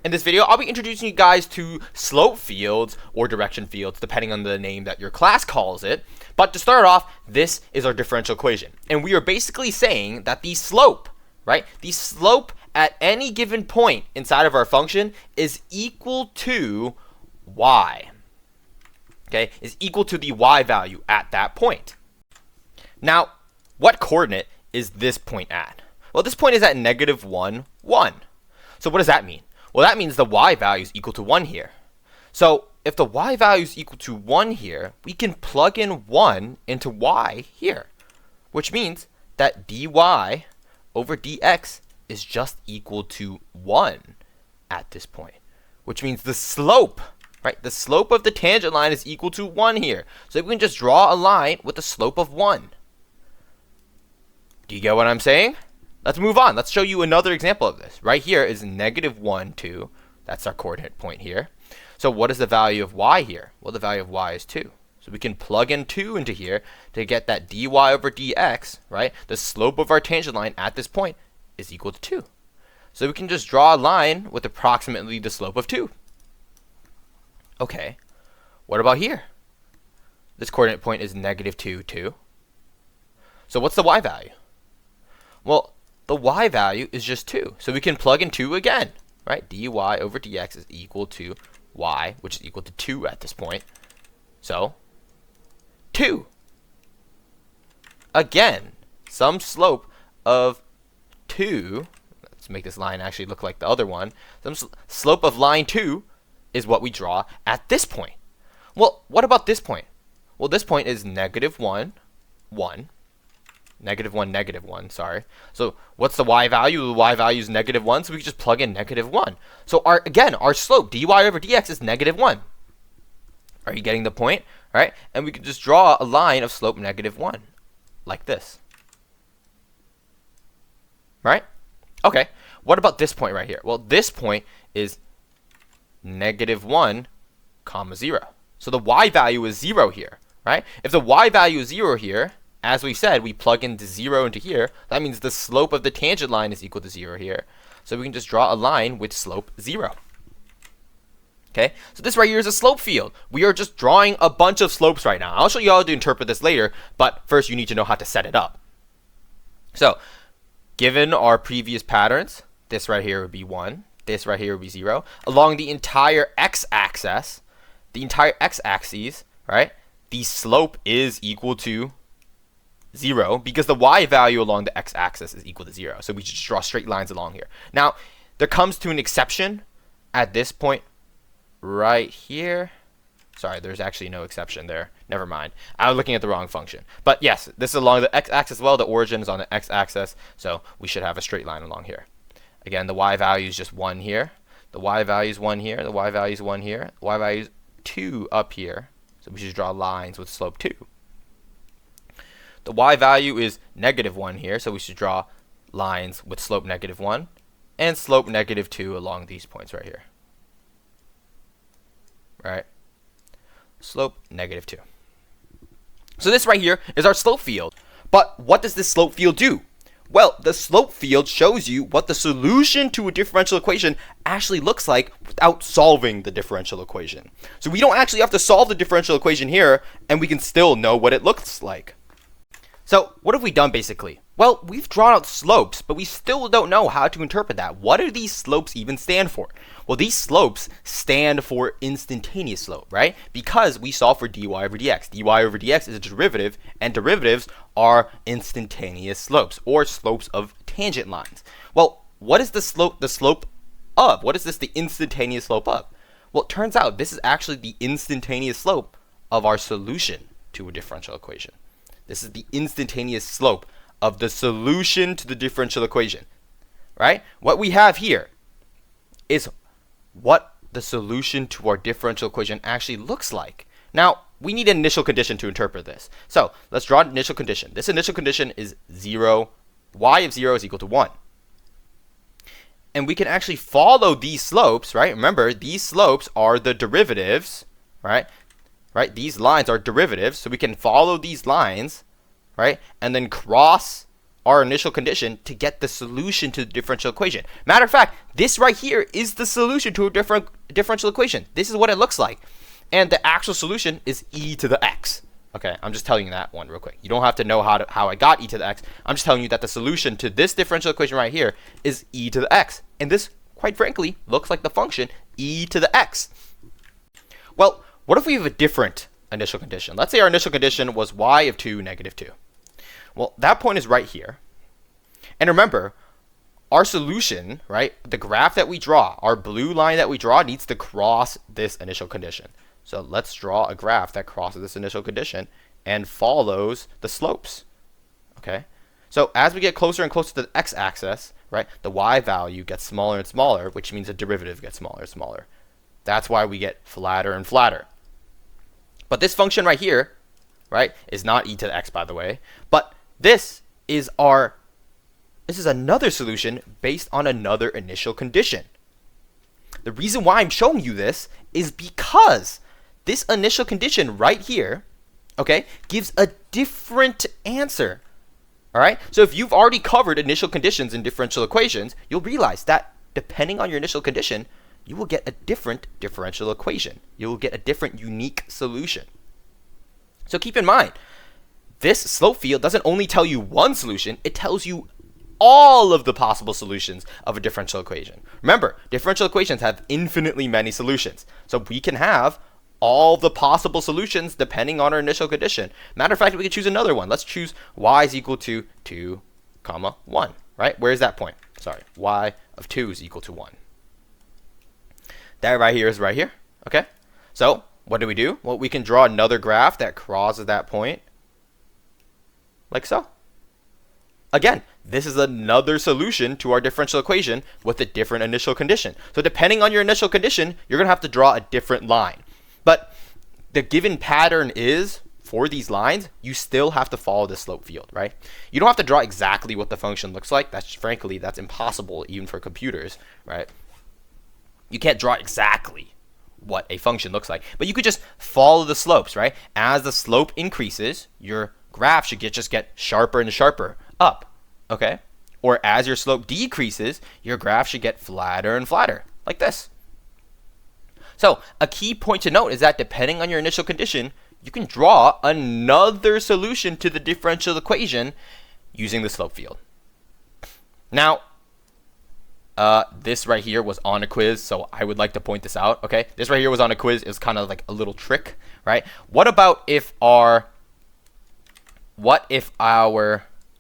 In this video, I'll be introducing you guys to slope fields or direction fields, depending on the name that your class calls it. But to start off, this is our differential equation. And we are basically saying that the slope, right, the slope at any given point inside of our function is equal to y. Okay, is equal to the y value at that point. Now, what coordinate is this point at? Well, this point is at -1, 1. So what does that mean? Well, that means the y value is equal to 1 here. So if the y value is equal to 1 here, we can plug in 1 into y here, which means that dy over dx is just equal to 1 at this point, which means the slope, right? The slope of the tangent line is equal to 1 here. So we can just draw a line with a slope of 1. Do you get what I'm saying? Let's move on. Let's show you another example of this. Right here is -1, 2. That's our coordinate point here. So what is the value of y here? Well, the value of y is 2. So we can plug in 2 into here to get that dy over dx, right? The slope of our tangent line at this point is equal to 2. So we can just draw a line with approximately the slope of 2. Okay, what about here? This coordinate point is -2, 2. So what's the y value? Well, the y value is just 2. So we can plug in 2 again, right? dy over dx is equal to y, which is equal to 2 at this point. So 2. Again, some slope of 2. Let's make this line actually look like the other one. Some slope of line 2 is what we draw at this point. Well, what about this point? Well, this point is -1, 1. -1, -1, sorry. So what's the y value? The y value is -1, so we can just plug in -1. So our slope, dy over dx, is -1. Are you getting the point? All right, and we can just draw a line of slope -1, like this. Right? Okay, what about this point right here? Well, this point is -1, 0. So the y value is 0 here, right? If the y value is 0 here, as we said, we plug in 0 into here. That means the slope of the tangent line is equal to 0 here. So we can just draw a line with slope 0. Okay, so this right here is a slope field. We are just drawing a bunch of slopes right now. I'll show you how to interpret this later, but first you need to know how to set it up. So, given our previous patterns, this right here would be 1. This right here would be 0. Along the entire x-axis, right, the slope is equal to 0 because the y value along the x-axis is equal to 0. So we just draw straight lines along here. Now, there comes to an exception at this point right here. Sorry, there's actually no exception there. Never mind. I was looking at the wrong function. But yes, this is along the x-axis as well. The origin is on the x-axis, so we should have a straight line along here. Again, the y value is just 1 here. The y value is 1 here. The y value is 1 here. The y value is 2 up here. So we should draw lines with slope 2. The y value is -1 here, so we should draw lines with slope -1 and slope -2 along these points right here. Right? Slope -2. So this right here is our slope field. But what does this slope field do? Well, the slope field shows you what the solution to a differential equation actually looks like without solving the differential equation. So we don't actually have to solve the differential equation here, and we can still know what it looks like. So what have we done basically? Well, we've drawn out slopes, but we still don't know how to interpret that. What do these slopes even stand for? Well, these slopes stand for instantaneous slope, right? Because we solve for dy over dx. dy over dx is a derivative, and derivatives are instantaneous slopes, or slopes of tangent lines. Well, what is the slope of? What is this the instantaneous slope of? Well, it turns out this is actually the instantaneous slope of our solution to a differential equation. This is the instantaneous slope of the solution to the differential equation, right? What we have here is what the solution to our differential equation actually looks like. Now, we need an initial condition to interpret this. So let's draw an initial condition. This initial condition is 0. Y of 0 is equal to 1. And we can actually follow these slopes, right? Remember, these slopes are the derivatives, right? Right? These lines are derivatives, so we can follow these lines, right? And then cross our initial condition to get the solution to the differential equation. Matter of fact, this right here is the solution to a differential equation. This is what it looks like. And the actual solution is e to the x. Okay, I'm just telling you that one real quick. You don't have to know how I got e to the x. I'm just telling you that the solution to this differential equation right here is e to the x. And this, quite frankly, looks like the function e to the x. Well, what if we have a different initial condition? Let's say our initial condition was y of 2, negative 2. Well, that point is right here. And remember, our solution, right, the graph that we draw, our blue line that we draw needs to cross this initial condition. So let's draw a graph that crosses this initial condition and follows the slopes. Okay? So as we get closer and closer to the x-axis, right, the y value gets smaller and smaller, which means the derivative gets smaller and smaller. That's why we get flatter and flatter. But this function right here, right, is not e to the x, by the way. But this is another solution based on another initial condition. The reason why I'm showing you this is because this initial condition right here, okay, gives a different answer. All right? So if you've already covered initial conditions in differential equations, you'll realize that depending on your initial condition, you will get a different differential equation. You will get a different unique solution. So keep in mind, this slope field doesn't only tell you one solution, it tells you all of the possible solutions of a differential equation. Remember, differential equations have infinitely many solutions. So we can have all the possible solutions depending on our initial condition. Matter of fact, we could choose another one. Let's choose y is equal to 2, 1, right? Where is that point? Sorry, y of 2 is equal to 1. That right here is right here, okay? So what do? Well, we can draw another graph that crosses that point, like so. Again, this is another solution to our differential equation with a different initial condition. So depending on your initial condition, you're going to have to draw a different line. But the given pattern is, for these lines, you still have to follow the slope field, right? You don't have to draw exactly what the function looks like. Frankly, that's impossible even for computers, right? You can't draw exactly what a function looks like, but you could just follow the slopes, right? As the slope increases, your graph should just get sharper and sharper up, okay? Or as your slope decreases, your graph should get flatter and flatter, like this. So a key point to note is that depending on your initial condition, you can draw another solution to the differential equation using the slope field. Now, this right here was on a quiz, so I would like to point this out, okay? This right here was on a quiz. It was kind of like a little trick, right? What if our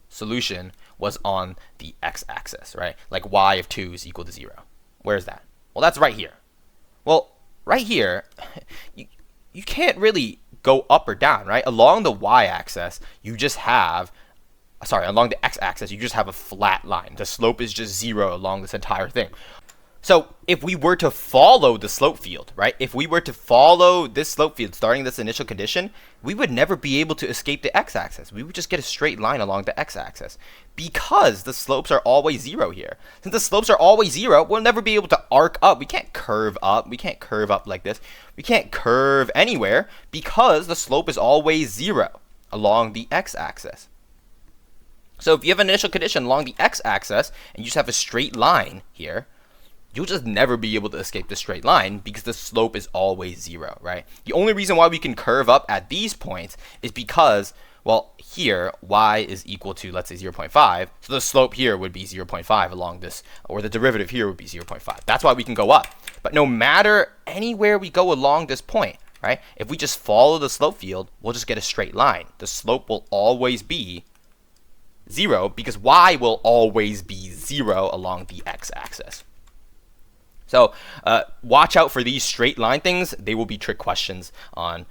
solution was on the x-axis, right? Like y of 2 is equal to 0. Where's that? Well, that's right here. Well, right here, you can't really go up or down, right? Along the y-axis, along the x-axis, you just have a flat line. The slope is just 0 along this entire thing. So if we were to follow the slope field, right? If we were to follow this slope field starting this initial condition, we would never be able to escape the x-axis. We would just get a straight line along the x-axis because the slopes are always 0 here. Since the slopes are always 0, we'll never be able to arc up. We can't curve up. We can't curve up like this. We can't curve anywhere because the slope is always 0 along the x-axis. So if you have an initial condition along the x-axis and you just have a straight line here, you'll just never be able to escape the straight line because the slope is always 0, right? The only reason why we can curve up at these points is because, well, here, y is equal to, let's say, 0.5. So the slope here would be 0.5 along this, or the derivative here would be 0.5. That's why we can go up. But no matter anywhere we go along this point, right, if we just follow the slope field, we'll just get a straight line. The slope will always be 0 because y will always be 0 along the x-axis. So watch out for these straight line things. They will be trick questions on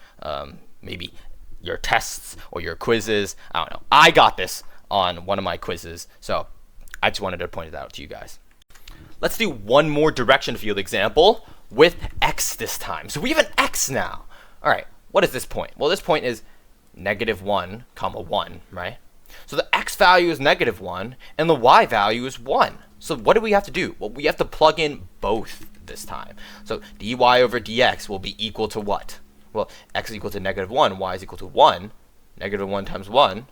maybe your tests or your quizzes. I don't know. I got this on one of my quizzes, so I just wanted to point it out to you guys. Let's do one more direction field example with x this time. So we have an x now. All right, what is this point? Well, this point is -1, 1, right? So the x value is -1 and the y value is 1. So what do we have to do? Well, we have to plug in both this time. So dy over dx will be equal to what? Well, x is equal to -1, y is equal to 1. -1 times 1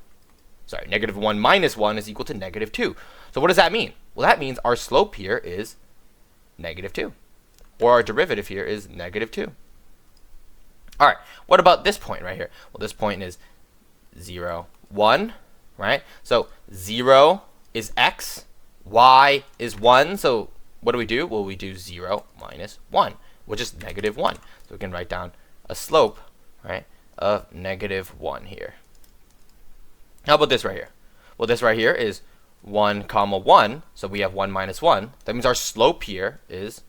sorry, negative 1 minus 1 is equal to negative 2. So what does that mean? Well, that means our slope here is negative 2. Or our derivative here is negative 2. All right, what about this point right here? Well, this point is 0, 1, right? So 0 is x, y is 1. So what do we do? Well, we do 0 minus 1, which is negative 1. So we can write down a slope, right, of negative 1 here. How about this right here? Well, this right here is 1 comma 1. So we have 1 minus 1. That means our slope here is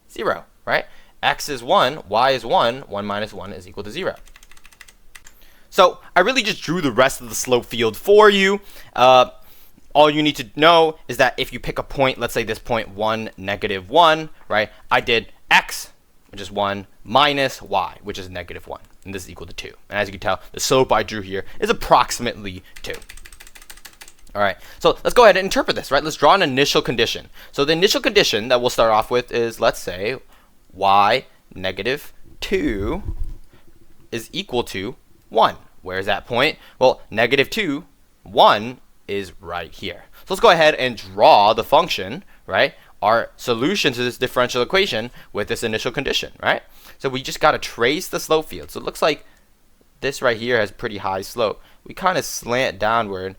0, right? X is 1, y is 1, 1 minus 1 is equal to 0. So I really just drew the rest of the slope field for you. All you need to know is that if you pick a point, let's say this point 1, negative 1, right? I did x, which is 1, minus y, which is negative 1. And this is equal to 2. And as you can tell, the slope I drew here is approximately 2. All right, so let's go ahead and interpret this, right? Let's draw an initial condition. So the initial condition that we'll start off with is, let's say, y negative 2 is equal to 1. Where is that point? Well, negative 2, 1 is right here. So let's go ahead and draw the function, right? Our solution to this differential equation with this initial condition, right? So we just got to trace the slope field. So it looks like this right here has pretty high slope. We kind of slant downward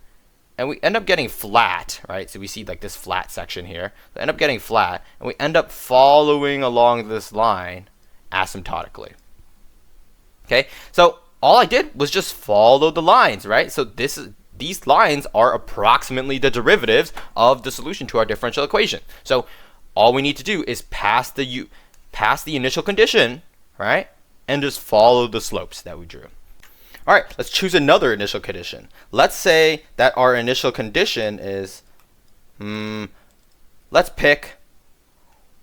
and we end up getting flat, right? So we see like this flat section here. We end up getting flat and we end up following along this line asymptotically. Okay, so all I did was just follow the lines, right? So these lines are approximately the derivatives of the solution to our differential equation. So all we need to do is pass the initial condition, right? And just follow the slopes that we drew. All right, let's choose another initial condition. Let's say that our initial condition is, let's pick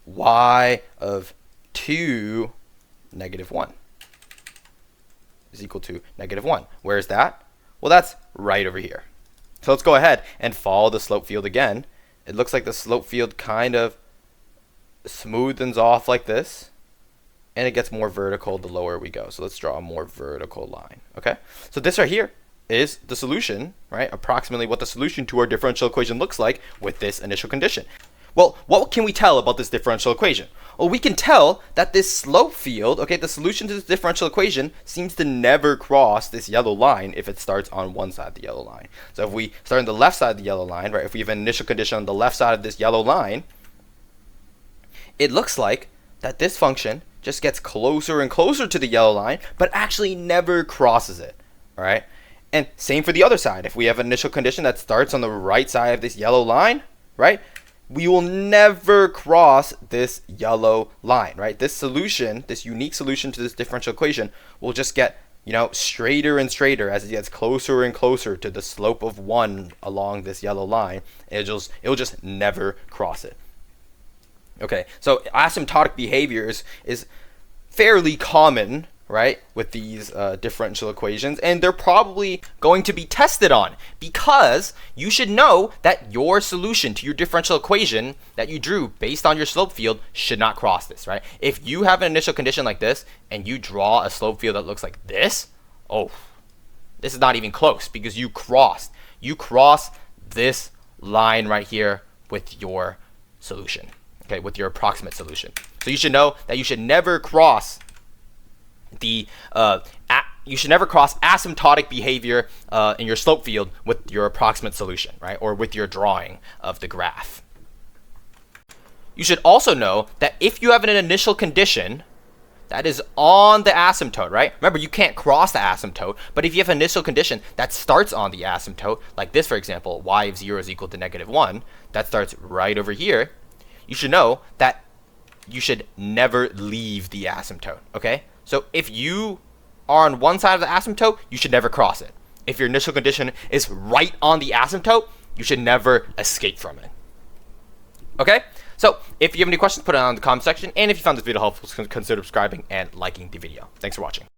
y of 2, negative 1 is equal to negative 1. Where is that? Well, that's right over here. So let's go ahead and follow the slope field again. It looks like the slope field kind of smoothens off like this, and it gets more vertical the lower we go. So let's draw a more vertical line, okay? So this right here is the solution, right? Approximately what the solution to our differential equation looks like with this initial condition. Well, what can we tell about this differential equation? Well, we can tell that this slope field, okay, the solution to this differential equation seems to never cross this yellow line if it starts on one side of the yellow line. So if we start on the left side of the yellow line, right, if we have an initial condition on the left side of this yellow line, it looks like that this function just gets closer and closer to the yellow line, but actually never crosses it, all right? And same for the other side. If we have an initial condition that starts on the right side of this yellow line, right, we will never cross this yellow line, right? This solution, this unique solution to this differential equation will just get, straighter and straighter as it gets closer and closer to the slope of 1 along this yellow line. It'll just never cross it. Okay, so asymptotic behavior is fairly common, right, with these differential equations, and they're probably going to be tested on because you should know that your solution to your differential equation that you drew based on your slope field should not cross this, right? If you have an initial condition like this and you draw a slope field that looks like this, oh, this is not even close because you cross this line right here with your solution, okay, with your approximate solution. So you should know that you should never cross asymptotic behavior in your slope field with your approximate solution, right? Or with your drawing of the graph. You should also know that if you have an initial condition that is on the asymptote, right? Remember, you can't cross the asymptote, but if you have an initial condition that starts on the asymptote, like this, for example, y of 0 is equal to negative 1, that starts right over here, you should know that you should never leave the asymptote, okay? So if you are on one side of the asymptote, you should never cross it. If your initial condition is right on the asymptote, you should never escape from it. Okay? So if you have any questions, put it on in the comment section. And if you found this video helpful, consider subscribing and liking the video. Thanks for watching.